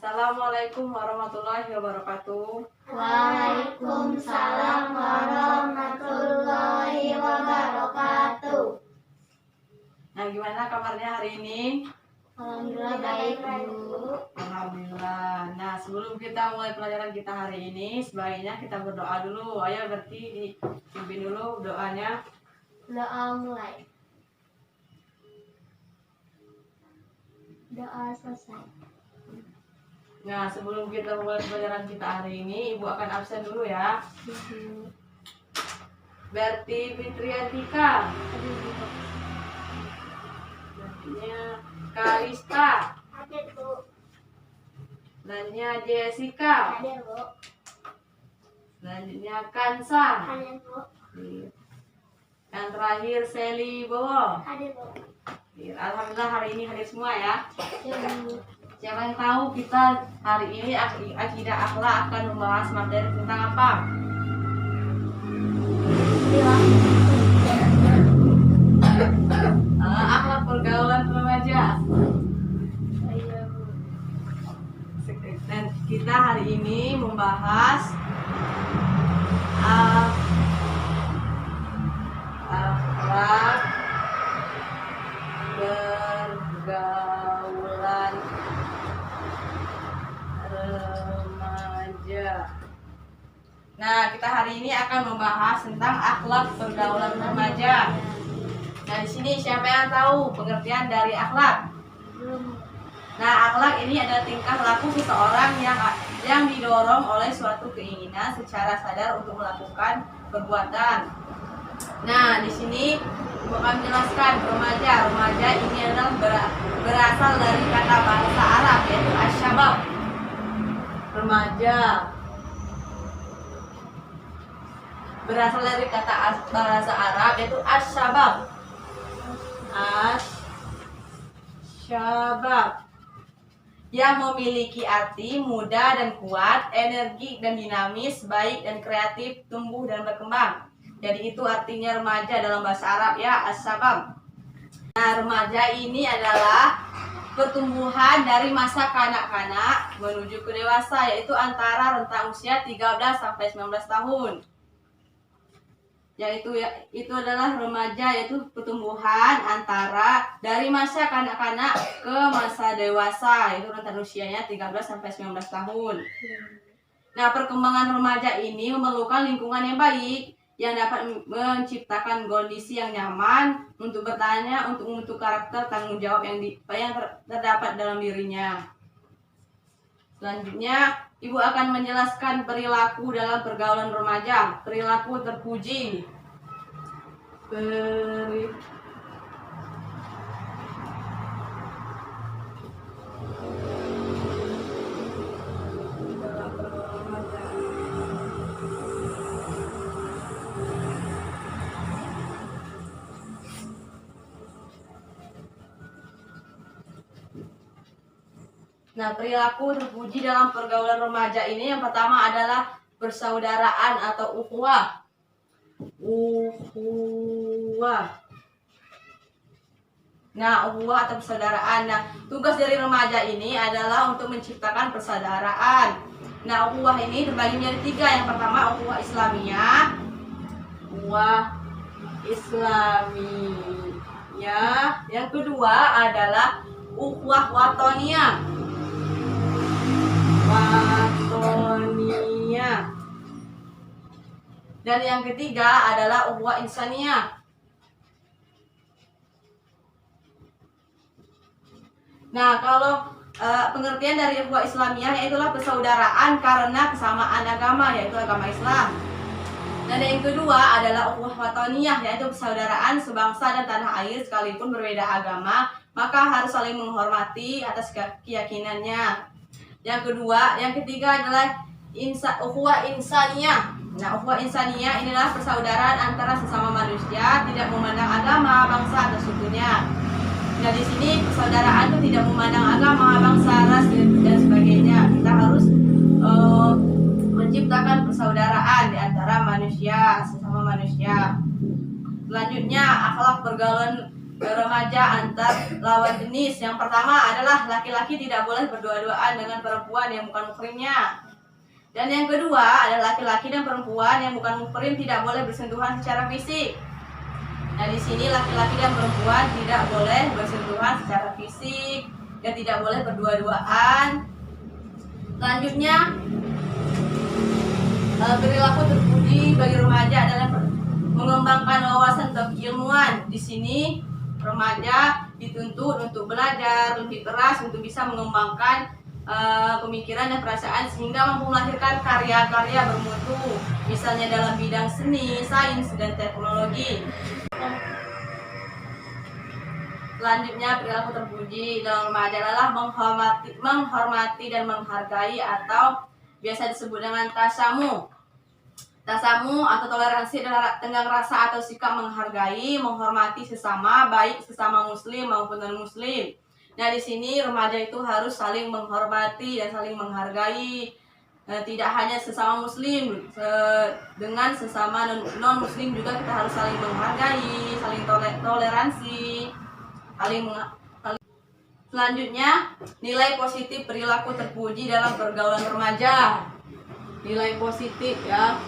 Assalamualaikum warahmatullahi wabarakatuh. Waalaikumsalam warahmatullahi wabarakatuh. Nah, gimana kabarnya hari ini? Alhamdulillah baik, Bu. Alhamdulillah. Nah, sebelum kita mulai pelajaran kita hari ini, sebaiknya kita berdoa dulu. Ayo berarti dipimpin dulu doanya. Doa mulai. Doa selesai. Nah, sebelum kita mulai pelajaran kita hari ini, Ibu akan absen dulu ya. Berarti Fitriatika. Berartinya Kalista. Hadir, Bu. Selanjutnya Jessica. Hadir, Bu. Selanjutnya Kansa. Hadir, Bu. Yang terakhir Seli Bowo. Hadir, Bu. Alhamdulillah hari ini hadir semua ya. Bu. Siapa yang tahu kita hari ini akidah akhlak akan membahas materi tentang apa? Akhlak pergaulan remaja. Dan kita hari ini membahas akhlak pergaulan remaja. Nah, kita hari ini akan membahas tentang akhlak pergaulan remaja. Nah, di sini siapa yang tahu pengertian dari akhlak? Nah, akhlak ini adalah tingkah laku seseorang yang didorong oleh suatu keinginan secara sadar untuk melakukan perbuatan. Nah, di sini akan menjelaskan remaja. Remaja ini adalah berasal dari kata bahasa Arab yaitu asyabab. Remaja berasal dari kata bahasa Arab yaitu asyabab. Asyabab yang memiliki arti muda dan kuat, energi dan dinamis, baik dan kreatif, tumbuh dan berkembang. Jadi itu artinya remaja dalam bahasa Arab ya, asyabab. Nah, remaja ini adalah pertumbuhan dari masa kanak-kanak menuju ke dewasa, yaitu antara rentang usia 13 sampai 19 tahun. Yaitu itu adalah remaja, yaitu pertumbuhan antara dari masa kanak-kanak ke masa dewasa, yaitu rentang usianya 13 sampai 19 tahun. Nah, perkembangan remaja ini memerlukan lingkungan yang baik yang dapat menciptakan kondisi yang nyaman untuk bertanya, untuk membentuk karakter tanggung jawab yang terdapat dalam dirinya. Selanjutnya, Ibu akan menjelaskan perilaku dalam pergaulan remaja. Perilaku terpuji. Nah, perilaku terpuji dalam pergaulan remaja ini yang pertama adalah persaudaraan atau ukhuwah. Nah, ukhuwah atau persaudaraan. Nah, tugas dari remaja ini adalah untuk menciptakan persaudaraan. Nah, ukhuwah ini terbagi menjadi 3. Yang pertama, ukhuwah Islamiyah. Ukhuwah Islamiyah. Yang kedua adalah ukhuwah Watoniyah. Dan yang ketiga adalah ukhuwah insaniyah. Nah, kalau pengertian dari ukhuwah Islamiyah yaitulah persaudaraan karena kesamaan agama, yaitu agama Islam. Dan yang kedua adalah ukhuwah watoniyah, yaitu persaudaraan sebangsa dan tanah air sekalipun berbeda agama, maka harus saling menghormati atas keyakinannya. Yang ketiga adalah ukhuwah insaniyah. Nah, ukhuwah insaniyah inilah persaudaraan antara sesama manusia, tidak memandang agama, bangsa atau sukunya. Nah, di sini persaudaraan itu tidak memandang agama, bangsa, ras dan sebagainya. Kita harus menciptakan persaudaraan di antara manusia, sesama manusia. Selanjutnya, akhlak pergaulan remaja antar lawan jenis. Yang pertama adalah laki-laki tidak boleh berdua-duaan dengan perempuan yang bukan muhrimnya. Dan yang kedua adalah laki-laki dan perempuan yang bukan muhrim tidak boleh bersentuhan secara fisik. Nah, di sini laki-laki dan perempuan tidak boleh bersentuhan secara fisik dan tidak boleh berdua-duaan. Selanjutnya, perilaku terpuji bagi remaja adalah mengembangkan wawasan keilmuan. Di sini remaja dituntut untuk belajar lebih keras untuk bisa mengembangkan pemikiran dan perasaan sehingga mampu melahirkan karya-karya bermutu, misalnya dalam bidang seni, sains, dan teknologi. Selanjutnya, perilaku terpuji dalam remaja adalah menghormati dan menghargai atau biasa disebut dengan tasamu. Tasamu atau toleransi adalah tenggang rasa atau sikap menghargai, menghormati sesama, baik sesama muslim maupun non-muslim. Nah, di sini remaja itu harus saling menghormati dan saling menghargai. Tidak hanya sesama muslim, dengan sesama non-muslim juga kita harus saling menghargai, saling toleransi, Selanjutnya, nilai positif perilaku terpuji dalam pergaulan remaja. Nilai positif ya.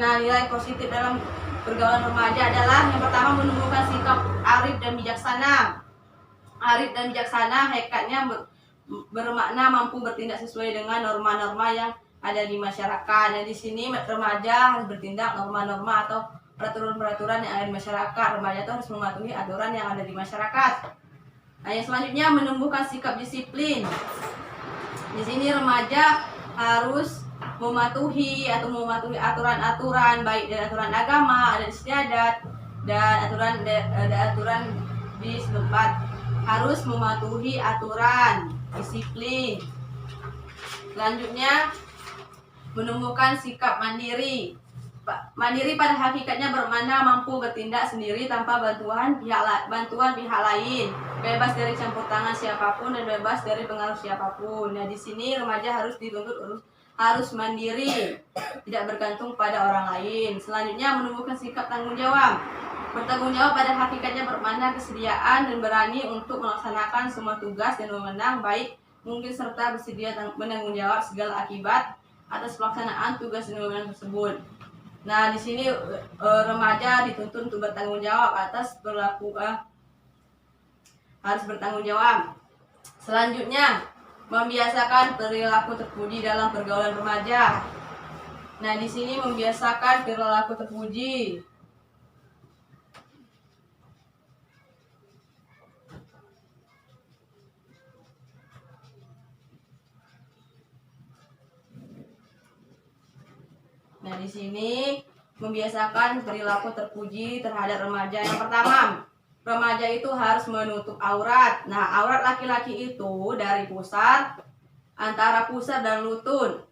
Nah, nilai positif dalam pergaulan remaja adalah yang pertama menumbuhkan sikap arif dan bijaksana. Arif dan bijaksana hakikatnya bermakna mampu bertindak sesuai dengan norma-norma yang ada di masyarakat. Nah, di sini remaja harus bertindak norma-norma atau peraturan-peraturan yang ada di masyarakat. Remaja itu harus mematuhi aturan yang ada di masyarakat. Nah, yang selanjutnya menumbuhkan sikap disiplin. Di sini remaja harus mematuhi aturan-aturan baik dari aturan agama, adat istiadat, dan aturan di setempat. Harus mematuhi aturan, disiplin. Selanjutnya, menumbuhkan sikap mandiri. Mandiri pada hakikatnya bermakna mampu bertindak sendiri tanpa bantuan pihak lain, bebas dari campur tangan siapapun dan bebas dari pengaruh siapapun. Nah, di sini remaja harus dituntut harus mandiri, tidak bergantung pada orang lain. Selanjutnya, menumbuhkan sikap tanggung jawab. Bertanggung jawab pada hakikatnya bermakna kesediaan dan berani untuk melaksanakan semua tugas dan wewenang baik mungkin serta bersedia menanggung jawab segala akibat atas pelaksanaan tugas dan wewenang tersebut. Nah, di sini remaja dituntut untuk bertanggung jawab atas perilaku harus bertanggung jawab. Selanjutnya, membiasakan perilaku terpuji dalam pergaulan remaja. Nah, di sini membiasakan perilaku terpuji. Nah, di sini membiasakan perilaku terpuji terhadap remaja. Yang pertama, remaja itu harus menutup aurat. Nah, aurat laki-laki itu dari pusar, antara pusar dan lutut.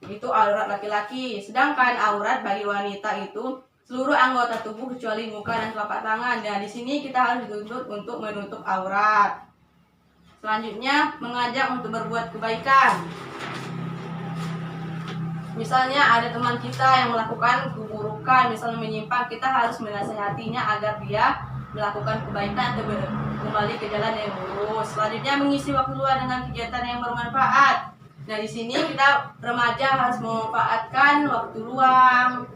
Itu aurat laki-laki. Sedangkan aurat bagi wanita itu seluruh anggota tubuh kecuali muka dan telapak tangan. Dan di sini kita harus dituntut untuk menutup aurat. Selanjutnya, mengajak untuk berbuat kebaikan. Misalnya ada teman kita yang melakukan keburukan, misalnya menyimpang, kita harus menasihatinya agar dia melakukan kebaikan atau kembali ke jalan yang lurus. Selanjutnya, mengisi waktu luang dengan kegiatan yang bermanfaat. Nah, di sini kita remaja harus memanfaatkan waktu luang.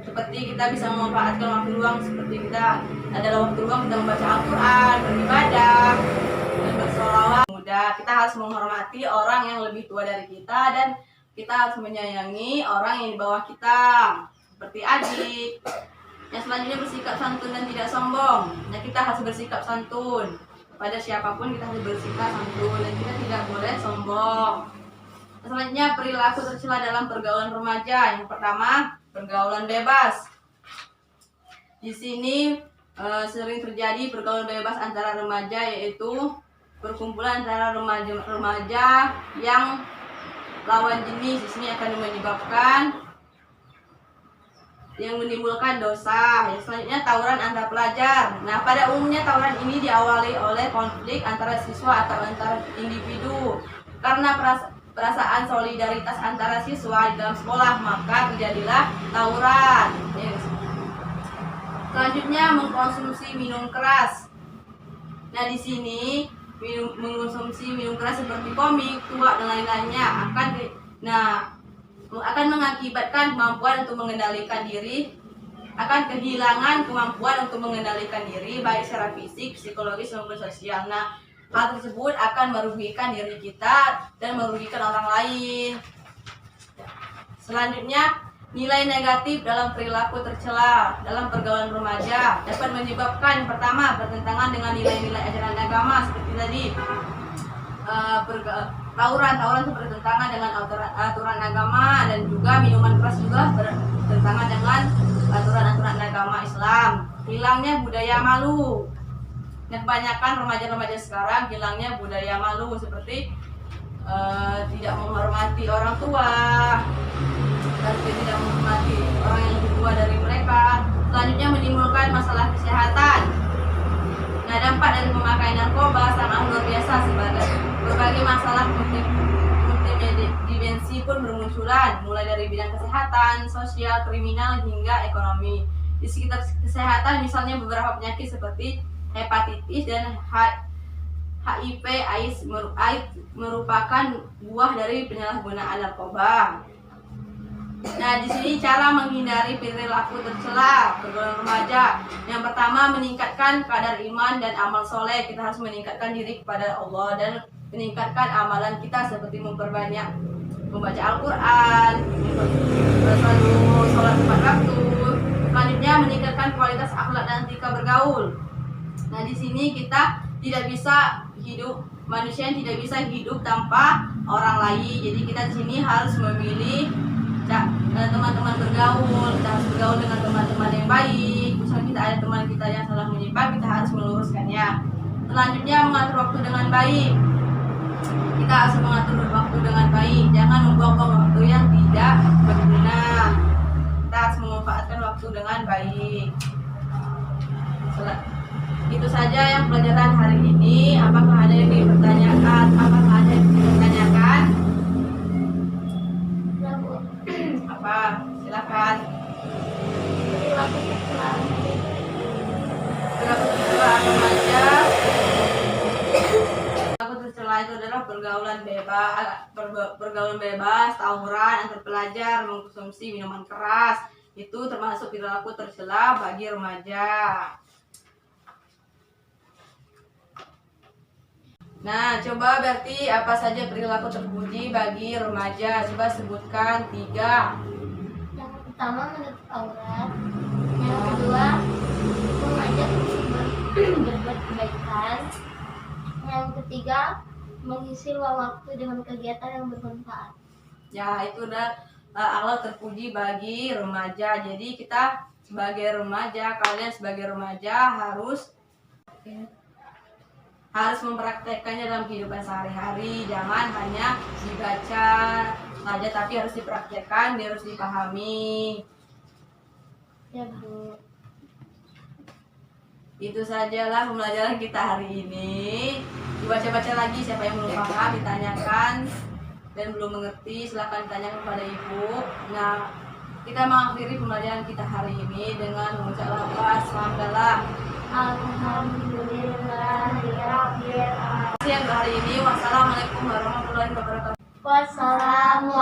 Seperti kita bisa memanfaatkan waktu luang seperti kita adalah waktu luang kita membaca Al-Quran, beribadah, dan bersolawat. Kita harus menghormati orang yang lebih tua dari kita dan kita harus menyayangi orang yang di bawah kita, seperti adik. Yang selanjutnya bersikap santun dan tidak sombong. Nah, kita harus bersikap santun. Pada siapapun kita harus bersikap santun dan kita tidak boleh sombong. Selanjutnya, perilaku tercela dalam pergaulan remaja. Yang pertama, pergaulan bebas. Di sini sering terjadi pergaulan bebas antara remaja, yaitu perkumpulan antara remaja yang lawan jenis. Di sini akan menimbulkan dosa. Yang selanjutnya, tawuran antar pelajar. Nah, pada umumnya tawuran ini diawali oleh konflik antara siswa atau antar individu. Karena perasaan solidaritas antara siswa di dalam sekolah, maka terjadilah tawuran. Selanjutnya, mengkonsumsi minum keras. Nah, di sini mengkonsumsi minum keras seperti komik, tuak dan lain-lainnya akan mengakibatkan kemampuan untuk mengendalikan diri, akan kehilangan kemampuan untuk mengendalikan diri baik secara fisik, psikologis maupun sosial. Nah, hal tersebut akan merugikan diri kita dan merugikan orang lain. Selanjutnya, nilai negatif dalam perilaku tercela dalam pergaulan remaja dapat menyebabkan pertama, bertentangan dengan nilai-nilai ajaran agama seperti tadi. Tawuran bertentangan dengan aturan agama, dan juga minuman keras juga bertentangan dengan aturan-aturan agama Islam. Hilangnya budaya malu. Dan kebanyakan remaja-remaja sekarang hilangnya budaya malu seperti tidak menghormati orang tua dan tidak menghormati orang yang lebih tua dari mereka. Selanjutnya, menimbulkan masalah kesehatan. Nah, dampak dari memakai narkoba sangat luar biasa. Sebagai berbagai masalah multidimensi pun bermunculan, mulai dari bidang kesehatan, sosial, kriminal, hingga ekonomi. Di sekitar kesehatan, misalnya beberapa penyakit seperti hepatitis dan HIV/AIDS merupakan buah dari penyalahgunaan narkoba. Nah, di sini cara menghindari perilaku tercela pergaulan remaja. Yang pertama, meningkatkan kadar iman dan amal soleh. Kita harus meningkatkan diri kepada Allah dan meningkatkan amalan kita seperti memperbanyak membaca Al-Quran, selalu sholat tepat waktu. Selanjutnya, meningkatkan kualitas akhlak dan etika bergaul. Nah, di sini kita tidak bisa hidup, manusia yang tidak bisa hidup tanpa orang lain. Jadi kita di sini harus memilih teman-teman bergaul. Kita harus bergaul dengan teman-teman yang baik. Misalnya kita ada teman kita yang salah menyimpang, kita harus meluruskannya. Selanjutnya, mengatur waktu dengan baik. Kita harus mengatur waktu dengan baik. Jangan membuang-buang waktu yang tidak berguna. Kita harus memanfaatkan waktu dengan baik. Itu saja yang pelajaran hari ini. Apakah ada yang dipertanyakan? Apa? Silakan. Perilaku tercela. Perilaku tercela remaja. Perilaku tercela itu adalah pergaulan bebas, tawuran antar pelajar, mengkonsumsi minuman keras. Itu termasuk perilaku tercela bagi remaja. Nah, coba berarti apa saja perilaku terpuji bagi remaja? Coba sebutkan 3. Yang pertama, menutup aurat. Yang kedua, mengajak berbuat kebaikan. Yang ketiga, mengisi luang waktu dengan kegiatan yang bermanfaat. Ya, itu udah Allah terpuji bagi remaja. Jadi kita sebagai remaja, kalian sebagai remaja harus mempraktekkannya dalam kehidupan sehari-hari. Jangan hanya dibaca saja, tapi harus dipraktekkan, harus dipahami. Ya, Bu. Itu sajalah pembelajaran kita hari ini. Dibaca-baca lagi, siapa yang belum paham ditanyakan, dan belum mengerti silahkan ditanyakan kepada Ibu. Nah, kita mengakhiri pembelajaran kita hari ini dengan mengucap lafaz hamdalah. Alhamdulillahirrahmanirrahim. Yang hari ini, wassalamualaikum warahmatullahi wabarakatuh. Wassalamualaikum